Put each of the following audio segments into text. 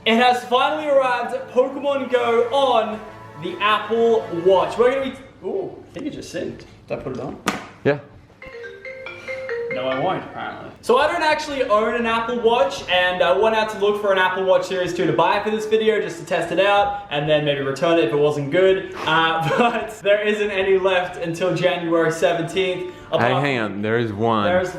It has finally arrived, Pokemon Go on the Apple Watch. We're gonna be, ooh, I think it just synced. Did I put it on? Yeah. No, I won't, apparently. So I don't actually own an Apple Watch, and I went out to look for an Apple Watch Series 2 to buy for this video just to test it out, and then maybe return it if it wasn't good. But there isn't any left until January 17th. Hey, hang on, there is one. There's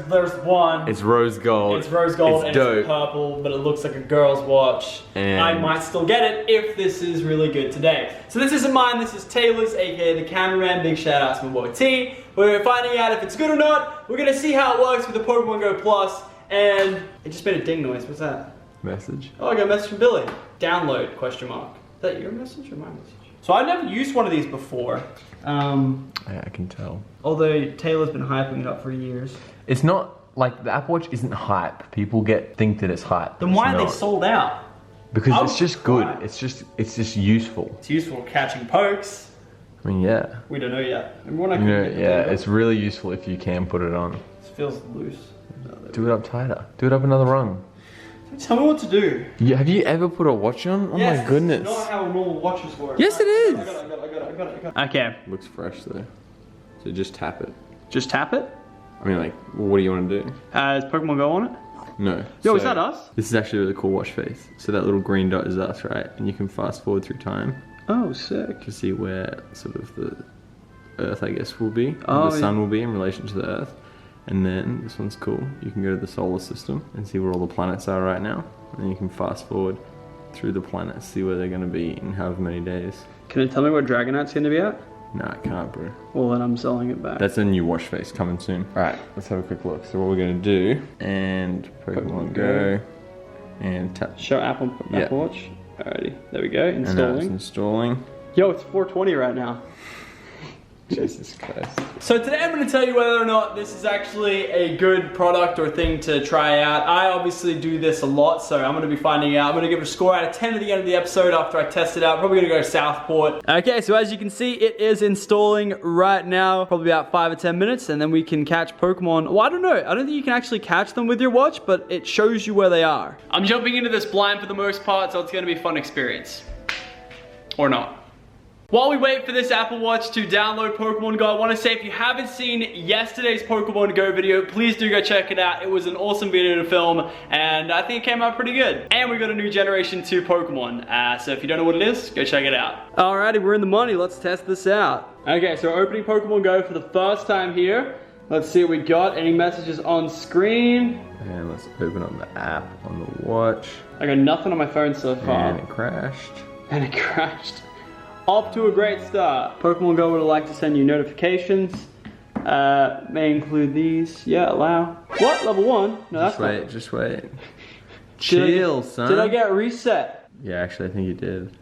one. It's rose gold. It's rose gold and dope. it's purple, but it looks like a girl's watch. And I might still get it if this is really good today. So this isn't mine, this is Taylor's, aka the cameraman. Big shout out to my boy T. We're finding out if it's good or not. We're gonna see how it works with the Pokemon Go Plus. And it just made a ding noise, what's that? Message. Oh, I got a message from Billy. Download, question mark. Is that your message or my message? So I've never used one of these before. Yeah, I can tell. Although Taylor's been hyping it up for years. It's not, like, the Apple Watch isn't hype. People think that it's hype. Then why are they sold out? Because I it's was just good. right. It's just useful. It's useful for catching pokes. I mean, yeah. We don't know yet. Remember when I You know, couldn't get yeah, the it's really useful if you can put it on. It feels loose. Do it up tighter. Do it up another rung. Tell me what to do. Have you ever put a watch on? Oh Yes, my goodness. This is not how normal watches work. Yes, it is. I got it. Okay. Looks fresh though. So just tap it. Just tap it? I mean, like, what do you want to do? Is Pokemon Go on it? No. Yo, is So, that us? This is actually a really cool watch face. So that little green dot is us, right? And you can fast forward through time Oh, sick. to see where sort of the Earth, I guess, will be. Oh, the sun will be in relation to the Earth. And then, this one's cool. You can go to the solar system and see where all the planets are right now. And then you can fast forward through the planets, see where they're going to be in however many days. Can it tell me what Dragonite's going to be at? No, I can't, bro. Well, then I'm selling it back. That's a new watch face coming soon. Alright, let's have a quick look. So what we're going to do, and Pokemon Go, and tap. Show Apple Watch. Alrighty, there we go. And now it's Installing. installing. Yo, it's 420 right now. Jesus Christ. So today I'm going to tell you whether or not this is actually a good product or thing to try out. I obviously do this a lot, so I'm going to be finding out. I'm going to give it a score out of 10 at the end of the episode after I test it out. Probably going to go to Southport. Okay, so as you can see, it is installing right now. Probably about 5 or 10 minutes, and then we can catch Pokemon. Well, I don't know. I don't think you can actually catch them with your watch, but it shows you where they are. I'm jumping into this blind for the most part, so it's going to be a fun experience. Or not. While we wait for this Apple Watch to download Pokemon Go, I want to say if you haven't seen yesterday's Pokemon Go video, please do go check it out. It was an awesome video to film, and I think it came out pretty good. And we got a new Generation 2 Pokemon, so if you don't know what it is, go check it out. Alrighty, we're in the money. Let's test this out. Okay, so we're opening Pokemon Go for the first time here. Let's see what we got. Any messages on screen? And let's open up the app on the watch. I got nothing on my phone so far. And it crashed. And it crashed. Off to a great start. Pokemon Go would like to send you notifications. May include these. Yeah, allow. What? Level 1? No, that's not. Just wait. Chill, son. Did I get reset? Yeah, actually, I think you did.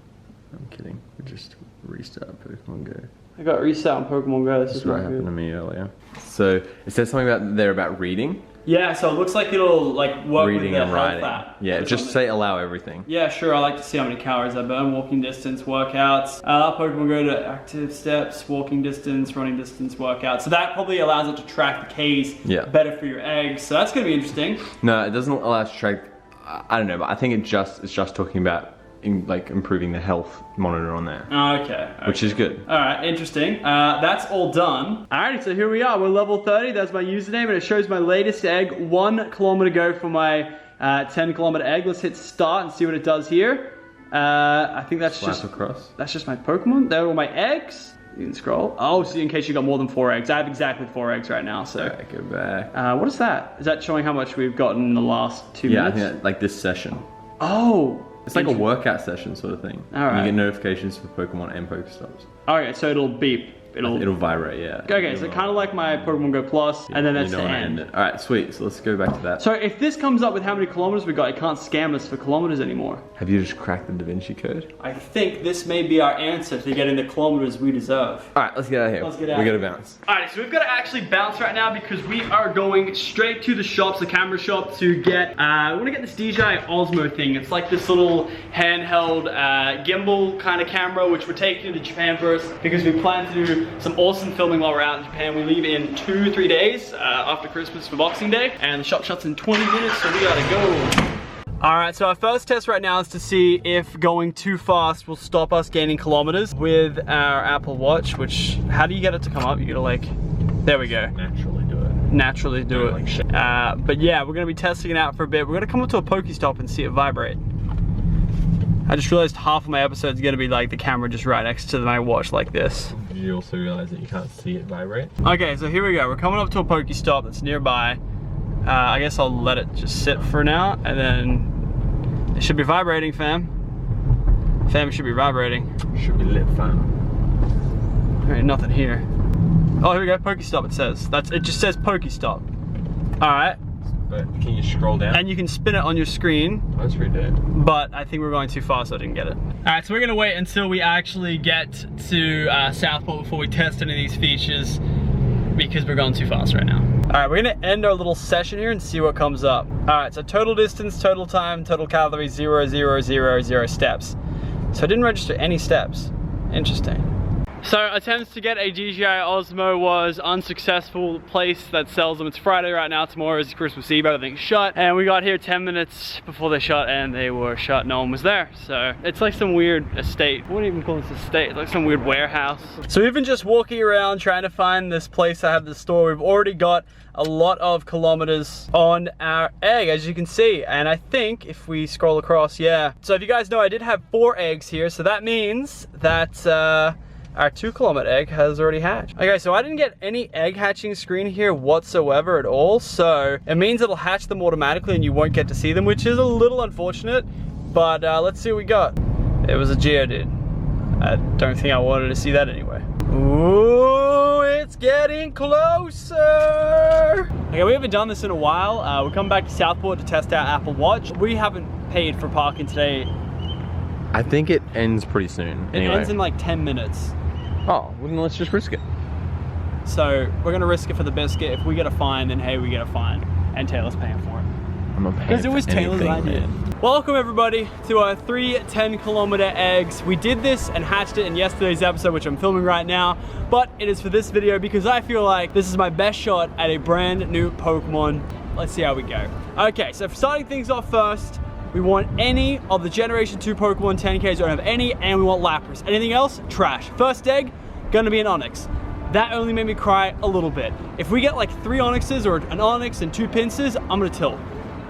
I'm kidding. We just restart Pokemon Go. I got reset on Pokemon Go. This That's is what not happened to good. me earlier. So it says something about reading. Yeah, so it looks like it'll like work Reading with the and health writing. app. Yeah, or just something. say allow everything. Yeah, sure. I like to see how many calories I burn. Walking distance, workouts. Pokemon Go to active steps, walking distance, running distance, workouts. So that probably allows it to track the Ks better for your eggs. So that's going to be interesting. No, it doesn't allow us to track. I don't know, but I think it's just talking about improving the health monitor on there. Okay. Which is good. All right, interesting. That's all done. Alrighty, so here we are. We're level 30. That's my username, and it shows my latest egg. 1 kilometer to go for my 10 kilometer egg. Let's hit start and see what it does here. I think that's Slap across. That's just my Pokemon. There are all my eggs. You can scroll. Oh, see, in case you got more than 4 eggs. I have exactly 4 eggs right now. So. Alright, go back. What is that? Is that showing how much we've gotten in the last 2 Yeah, I minutes? think that, like this session. Oh. It's like a workout session sort of thing. All right. You get notifications for Pokemon and Pokestops. Okay, so it'll beep. It'll vibrate, yeah. Okay, so kind of like my Pokemon Go Plus, and then that's the end. All right, sweet. So let's go back to that. So if this comes up with how many kilometers we got, it can't scam us for kilometers anymore. Have you just cracked the Da Vinci Code? I think this may be our answer to getting the kilometers we deserve. All right, let's get out of here. Let's get out. We gotta bounce. All right, so we've got to actually bounce right now because we are going straight to the shops, the camera shop, to get, we want to get this DJI Osmo thing. It's like this little handheld gimbal kind of camera, which we're taking to Japan first because we plan to do some awesome filming while we're out in Japan. We leave in 2-3 days after Christmas for Boxing Day, and the shop shuts in 20 minutes, so we gotta go. Alright, so our first test right now is to see if going too fast will stop us gaining kilometers with our Apple Watch, which, how do you get it to come up? You gotta like, there we go. Naturally do it. Naturally do it. Like shit. But yeah, we're gonna be testing it out for a bit. We're gonna come up to a Pokey stop and see it vibrate. I just realized half of my episode is gonna be like the camera just right next to my watch like this. Did you also realize that you can't see it vibrate? Okay, so here we go. We're coming up to a Pokey stop that's nearby. I guess I'll let it just sit for now, and then it should be vibrating, fam. Fam, it should be vibrating. Should be lit, fam. Alright, nothing here. Oh, here we go, Pokey stop it says. It just says Pokey stop. Alright. But can you scroll down? And you can spin it on your screen. That's pretty dead. But I think we're going too fast, so I didn't get it. Alright, so we're gonna wait until we actually get to Southport before we test any of these features, because we're going too fast right now. Alright, we're gonna end our little session here and see what comes up. Alright, so total distance, total time, total calories, 0, 0, 0, 0 steps. So I didn't register any steps. Interesting. So attempts to get a DJI Osmo was unsuccessful. Place that sells them, it's Friday right now, tomorrow is Christmas Eve, everything's shut. And we got here 10 minutes before they shut, and they were shut, no one was there. So it's like some weird estate. I wouldn't even call this estate, it's like some weird warehouse. So we've been just walking around trying to find this place that had the store. We've already got a lot of kilometers on our egg, as you can see. And I think if we scroll across, yeah. So if you guys know, I did have 4 eggs here, so that means that our 2-kilometer egg has already hatched. Okay, so I didn't get any egg hatching screen here whatsoever at all, so it means it'll hatch them automatically and you won't get to see them, which is a little unfortunate, but let's see what we got. It was a geodude. I don't think I wanted to see that anyway. Ooh, it's getting closer! Okay, we haven't done this in a while. We're coming back to Southport to test our Apple Watch. We haven't paid for parking today. I think it ends pretty soon. It ends in like 10 minutes. Oh, well, then let's just risk it. So we're gonna risk it for the biscuit. If we get a fine, then hey, we get a fine, and Taylor's paying for it. I'm not paying. Because it was Taylor's idea. Man. Welcome everybody to our 3 10-kilometer eggs. We did this and hatched it in yesterday's episode, which I'm filming right now, but it is for this video because I feel like this is my best shot at a brand new Pokemon. Let's see how we go. Okay, so starting things off first, we want any of the Generation 2 Pokemon 10Ks, don't have any, and we want Lapras. Anything else, trash. First egg, gonna be an Onix. That only made me cry a little bit. If we get like 3 Onyxes or an Onix and 2 Pincers, I'm gonna tilt.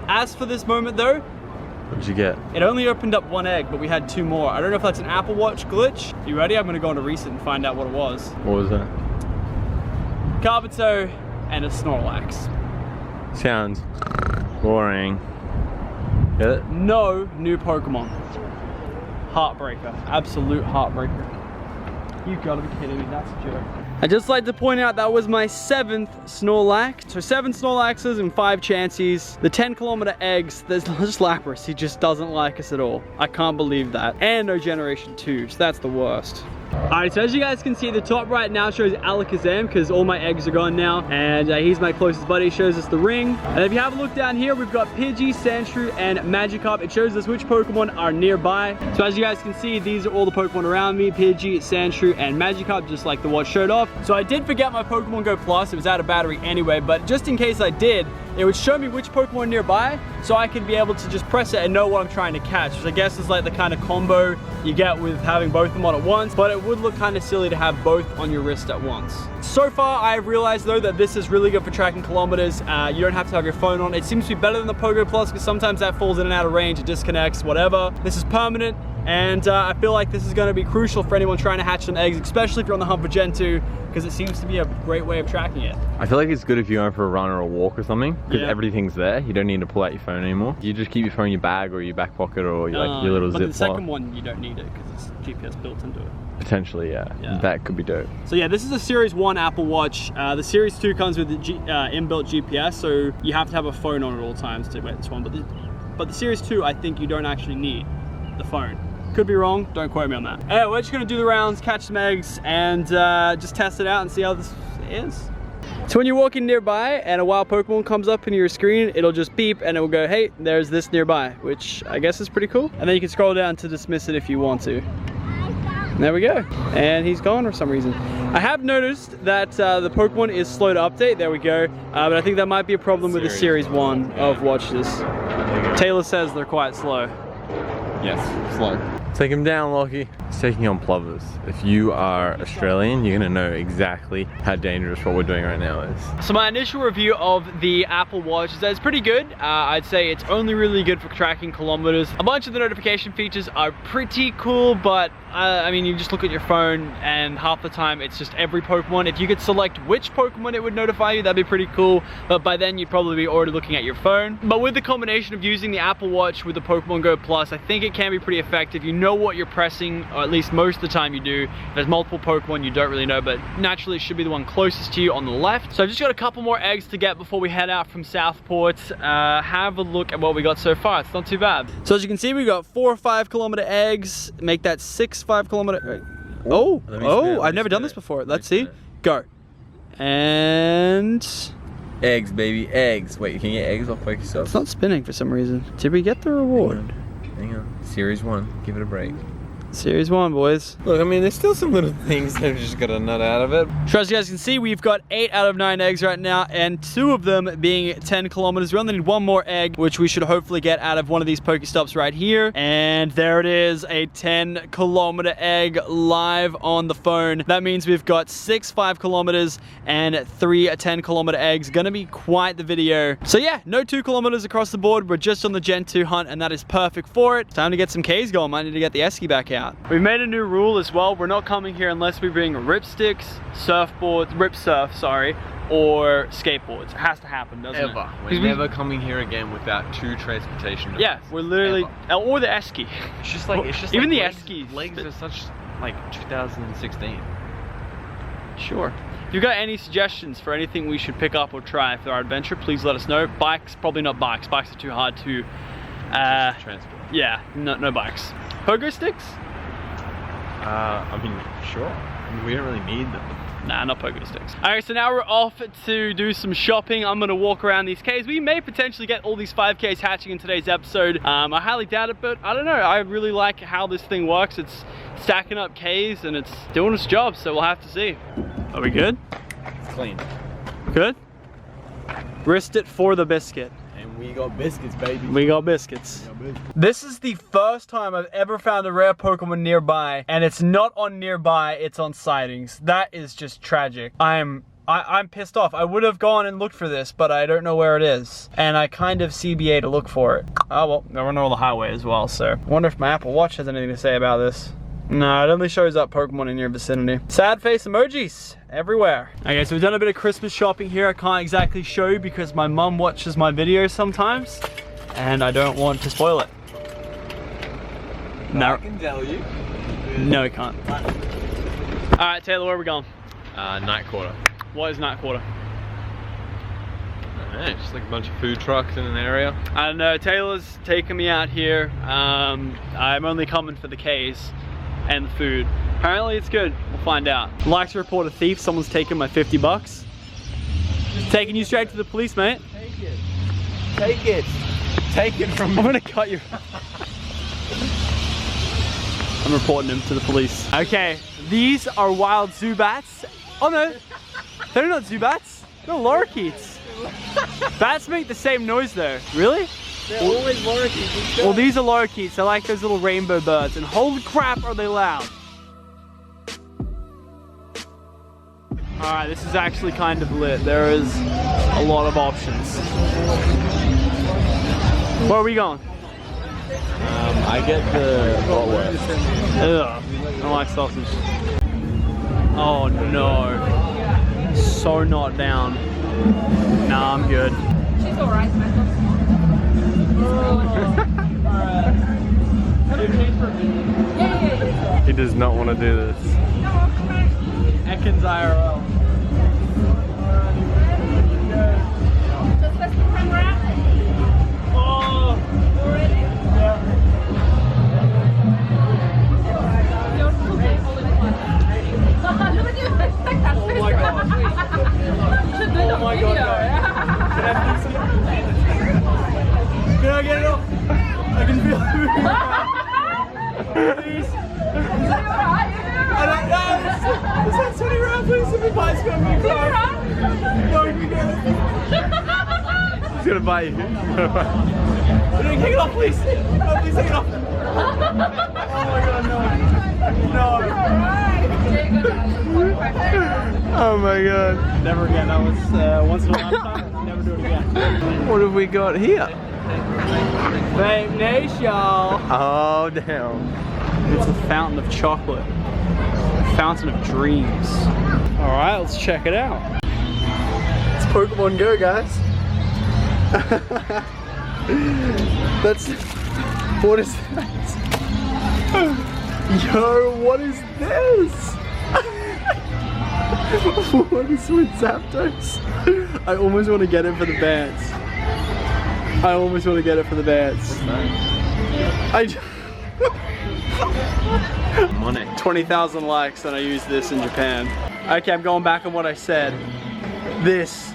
As for this moment though, what did you get? it only opened up 1 egg, but we had 2 more. I don't know if that's an Apple Watch glitch. You ready? I'm gonna go into Recent and find out what it was. What was that? Kabuto and a Snorlax. Sounds boring. Get it? No new Pokemon. Heartbreaker. Absolute heartbreaker. You gotta be kidding me, that's a joke. I'd just like to point out that was my 7th Snorlax. So 7 Snorlaxes and 5 Chanseys. The 10-kilometer eggs, there's just Lapras. He just doesn't like us at all. I can't believe that. And no Generation 2, so that's the worst. Alright, so as you guys can see, the top right now shows Alakazam because all my eggs are gone now, and he's my closest buddy. He shows us the ring. And if you have a look down here, we've got Pidgey, Sandshrew, and Magikarp. It shows us which Pokemon are nearby. So as you guys can see, these are all the Pokemon around me: Pidgey, Sandshrew, and Magikarp, just like the watch showed off. So I did forget my Pokemon Go Plus. It was out of battery anyway, but just in case I did, it would show me which Pokemon are nearby, so I could be able to just press it and know what I'm trying to catch, which I guess is like the kind of combo you get with having both of them on at once, but it would look kind of silly to have both on your wrist at once. So far, I've realized though that this is really good for tracking kilometers. You don't have to have your phone on. It seems to be better than the Pogo Plus because sometimes that falls in and out of range, it disconnects, whatever. This is permanent, and I feel like this is going to be crucial for anyone trying to hatch some eggs, especially if you're on the hunt for Gen 2, because it seems to be a great way of tracking it. I feel like it's good if you're going for a run or a walk or something, because Yeah. everything's there. You don't need to pull out your phone anymore. You just keep your phone in your bag or your back pocket or your little but zip the second lock. one, you don't need it because it's GPS built into it. Potentially, yeah. Yeah. That could be dope. So yeah, this is a Series 1 Apple Watch. The Series 2 comes with the inbuilt GPS, so you have to have a phone on at all times to get this one. But the Series 2, I think you don't actually need the phone. Could be wrong, don't quote me on that. Anyway, we're just gonna do the rounds, catch some eggs, and just test it out and see how this is. So when you're walking nearby and a wild Pokemon comes up into your screen, it'll just beep and it will go, hey, there's this nearby, which I guess is pretty cool. And then you can scroll down to dismiss it if you want to. And there we go. And he's gone for some reason. I have noticed that the Pokemon is slow to update. There we go. But I think that might be a problem with the Series 1 of watches. There you Taylor says they're quite slow. Yes, slow. Take him down, Lockie. He's taking on plovers. If you are Australian, you're gonna know exactly how dangerous what we're doing right now is. So my initial review of the Apple Watch is that it's pretty good. I'd say it's only really good for tracking kilometers. A bunch of the notification features are pretty cool, but I mean, you just look at your phone and half the time it's just every Pokemon. If you could select which Pokemon it would notify you, that'd be pretty cool. But by then you'd probably be already looking at your phone. But with the combination of using the Apple Watch with the Pokemon Go Plus, I think it can be pretty effective. You know what you're pressing, or at least most of the time you do. If there's multiple Pokemon, you don't really know, but naturally it should be the one closest to you on the left. So I've just got a couple more eggs to get before we head out from Southport. Have a look at what we got so far. It's not too bad. So as you can see, we got 4 5-kilometer eggs. Make that 6 5-kilometer. Oh, I've never done this before. Let's see. Go. And eggs, baby, eggs. Wait, you can get eggs off Pokey stuff. It's not spinning for some reason. Did we get the reward? Hang on. Series 1. Give it a break. Series 1, boys. Look, I mean, there's still some little things that have just got a nut out of it. So as you guys can see, we've got 8 out of 9 eggs right now, and 2 of them being 10 kilometers. We only need 1 more egg, which we should hopefully get out of one of these Pokestops right here. And there it is, a 10-kilometer egg live on the phone. That means we've got 6 5-kilometers and 3 10-kilometer eggs. Gonna be quite the video. So yeah, no 2 kilometers across the board. We're just on the Gen 2 hunt, and that is perfect for it. Time to get some Ks going. Might need to get the Esky back out. We've made a new rule as well. We're not coming here unless we bring ripsticks, surfboards, rip surf, sorry, or skateboards. It has to happen, doesn't it? We're never coming here again without 2 transportation devices. Yeah, we're literally, or the Esky. It's just like, even like the Eskies. Legs are such, like, 2016. Sure. If you've got any suggestions for anything we should pick up or try for our adventure, please let us know. Bikes, probably not bikes. Bikes are too hard to transport. Yeah, no bikes. Pogo sticks? I mean, sure. I mean, we don't really need them. Nah, not pogo sticks. Alright, so now we're off to do some shopping. I'm gonna walk around these Ks. We may potentially get all these 5Ks hatching in today's episode. I highly doubt it, but I don't know. I really like how this thing works. It's stacking up Ks and it's doing its job, so we'll have to see. Are we good? It's clean. Good? Risked it for the biscuit. And we got biscuits, baby. We got biscuits. This is the first time I've ever found a rare Pokemon nearby, and it's not on nearby, it's on sightings. That is just tragic. I'm pissed off. I would have gone and looked for this, but I don't know where it is. And I kind of CBA to look for it. Oh well, I run on the highway as well, so. I wonder if my Apple Watch has anything to say about this. No, it only shows up Pokemon in your vicinity. Sad face emojis everywhere. Okay, so we've done a bit of Christmas shopping here. I can't exactly show you because my mum watches my videos sometimes, and I don't want to spoil it. No. I can tell you. No, we can't. All right, Taylor, where are we going? Night Quarter. What is Night Quarter? I don't know, just like a bunch of food trucks in an area. I don't know, Taylor's taking me out here. I'm only coming for the Ks and the food. Apparently it's good, we'll find out. Like to report a thief, someone's taken my 50 bucks. Taking you straight to the police, mate. Take it. Take it. Take it from me. I'm gonna cut you. I'm reporting him to the police. Okay, these are wild Zubats. Oh no, they're not Zubats, they're lorikeets. Bats make the same noise though. Really? They're always lorikeets. Well, these are lorikeets. They're like those little rainbow birds, and holy crap, are they loud! All right, this is actually kind of lit. There is a lot of options. Where are we going? I get the bratwurst. Ugh, I don't like sausage. Oh no, so not down. Nah, I'm good. She's alright, He does not want to do this. Ekans IRL. Just press the camera. Oh, Already? yeah. You're so big. Look at you. Take that. Oh my god. You should do it on my video. god, Can I get it off? I can feel it. Please. I don't know. Is that 20 round, please? If your bike's going to be You're car. right. No, you get it. He's got gonna buy you. Take it off, please. No, please take it off. Oh my god, no. Oh my god. Never again. That was once in a lifetime. Never do it again. What have we got here? Vape Nation. Oh damn. It's a fountain of chocolate. A fountain of dreams. Alright, let's check it out. It's Pokemon Go, guys. That's... What is that? Yo, what is this? What is with Zapdos? I almost want to get it for the bands. Money. 20,000 likes and I used this in Japan. Okay, I'm going back on what I said. This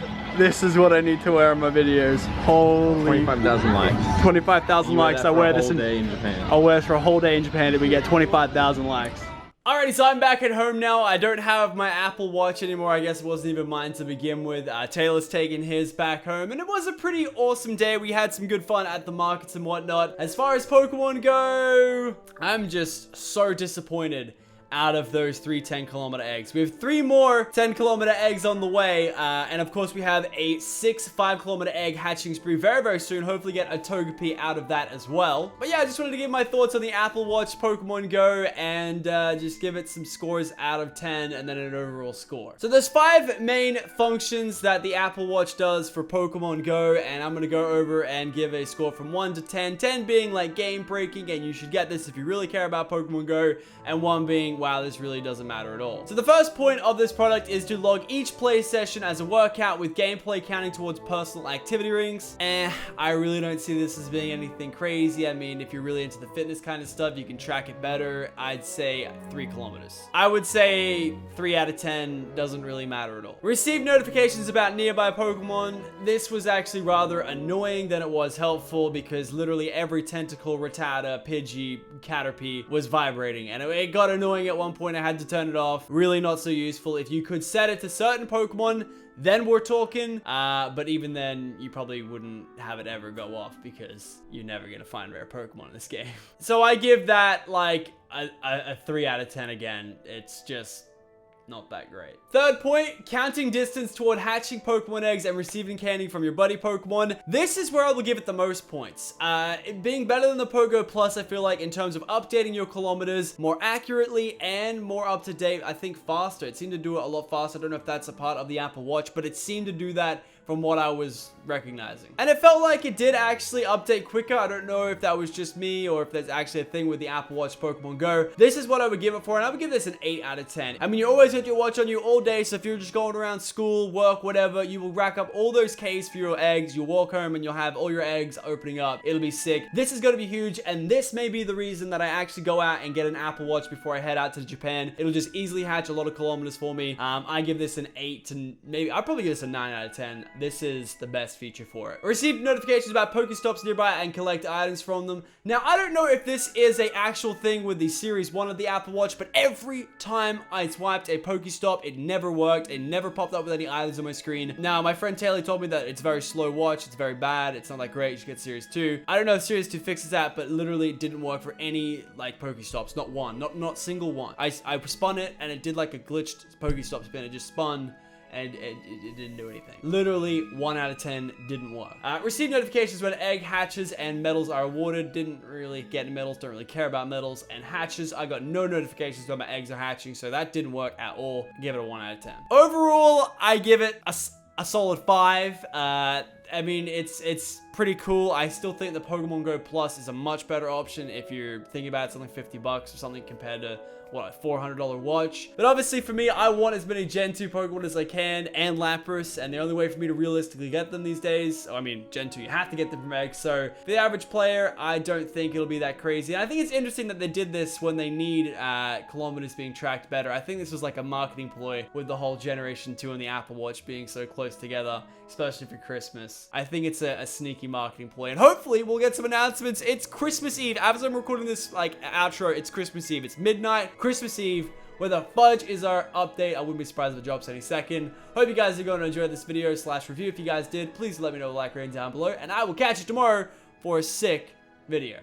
is what I need to wear in my videos. Holy. 25,000 likes. 25,000 likes. I wear this in Japan. I'll wear this for a whole day in Japan if we get 25,000 likes. Alrighty, so I'm back at home now. I don't have my Apple Watch anymore. I guess it wasn't even mine to begin with. Taylor's taking his back home, and it was a pretty awesome day. We had some good fun at the markets and whatnot. As far as Pokemon go, I'm just so disappointed out of those 3 10-kilometer eggs. We have 3 more 10-kilometer eggs on the way, and of course we have a 6 5-kilometer egg hatching spree very, very soon. Hopefully get a Togepi out of that as well. But yeah, I just wanted to give my thoughts on the Apple Watch Pokemon Go and just give it some scores out of 10 and then an overall score. So there's 5 main functions that the Apple Watch does for Pokemon Go, and I'm gonna go over and give a score from 1 to 10. 10 being like game breaking and you should get this if you really care about Pokemon Go, and 1 being wow, this really doesn't matter at all. So the first point of this product is to log each play session as a workout with gameplay counting towards personal activity rings. I really don't see this as being anything crazy. I mean, if you're really into the fitness kind of stuff, you can track it better. I'd say 3 kilometers. I would say 3 out of 10 doesn't really matter at all. Receive notifications about nearby Pokemon. This was actually rather annoying than it was helpful because literally every tentacle, Rattata, Pidgey, Caterpie was vibrating, and it got annoying at one point. I had to turn it off. Really not so useful. If you could set it to certain Pokemon, then we're talking. But even then, you probably wouldn't have it ever go off because you're never gonna find rare Pokemon in this game. So I give that like a 3 out of 10 again. It's just not that great. Third point, counting distance toward hatching Pokemon eggs and receiving candy from your buddy Pokemon. This is where I will give it the most points. It being better than the Pogo Plus, I feel like, in terms of updating your kilometers more accurately and more up to date, I think faster. It seemed to do it a lot faster. I don't know if that's a part of the Apple Watch, but it seemed to do that from what I was recognizing. And it felt like it did actually update quicker. I don't know if that was just me or if there's actually a thing with the Apple Watch Pokemon Go. This is what I would give it for, and I would give this an 8 out of 10. I mean, you always got your watch on you all day, so if you're just going around school, work, whatever, you will rack up all those Ks for your eggs. You'll walk home and you'll have all your eggs opening up. It'll be sick. This is gonna be huge, and this may be the reason that I actually go out and get an Apple Watch before I head out to Japan. It'll just easily hatch a lot of kilometers for me. I give this an 8 to maybe, I'll probably give this a 9 out of 10. This is the best feature for it. Receive notifications about Pokestops nearby and collect items from them. Now, I don't know if this is a actual thing with the Series 1 of the Apple Watch, but every time I swiped a Pokestop, it never worked. It never popped up with any items on my screen. Now, my friend Taylor told me that it's a very slow watch. It's very bad. It's not that great. You should get Series 2. I don't know if Series 2 fixes that, but literally it didn't work for any, like, Pokestops. Not one. Not single one. I spun it, and it did, like, a glitched Pokestop spin. It just spun, and it didn't do anything. Literally 1 out of 10 didn't work. Receive notifications when egg hatches and medals are awarded. Didn't really get medals, don't really care about medals. And hatches, I got no notifications when my eggs are hatching, so that didn't work at all. Give it a 1 out of 10. Overall, I give it a solid 5. I mean, it's pretty cool. I still think the Pokemon Go Plus is a much better option if you're thinking about something $50 or something compared to what, a $400 watch. But obviously for me, I want as many Gen 2 Pokemon as I can and Lapras, and the only way for me to realistically get them these days, I mean, Gen 2, you have to get them from eggs, so for the average player, I don't think it'll be that crazy. And I think it's interesting that they did this when they need kilometers being tracked better. I think this was like a marketing ploy with the whole Generation 2 and the Apple Watch being so close together, especially for Christmas. I think it's a sneaky marketing ploy, and hopefully we'll get some announcements. It's Christmas Eve. As I'm recording this like outro, it's Christmas Eve. It's midnight, Christmas Eve. whether fudge is our update. I wouldn't be surprised if it drops any second. Hope you guys are going to enjoy this video / review. If you guys did, please let me know, like, rating down below, and I will catch you tomorrow for a sick video.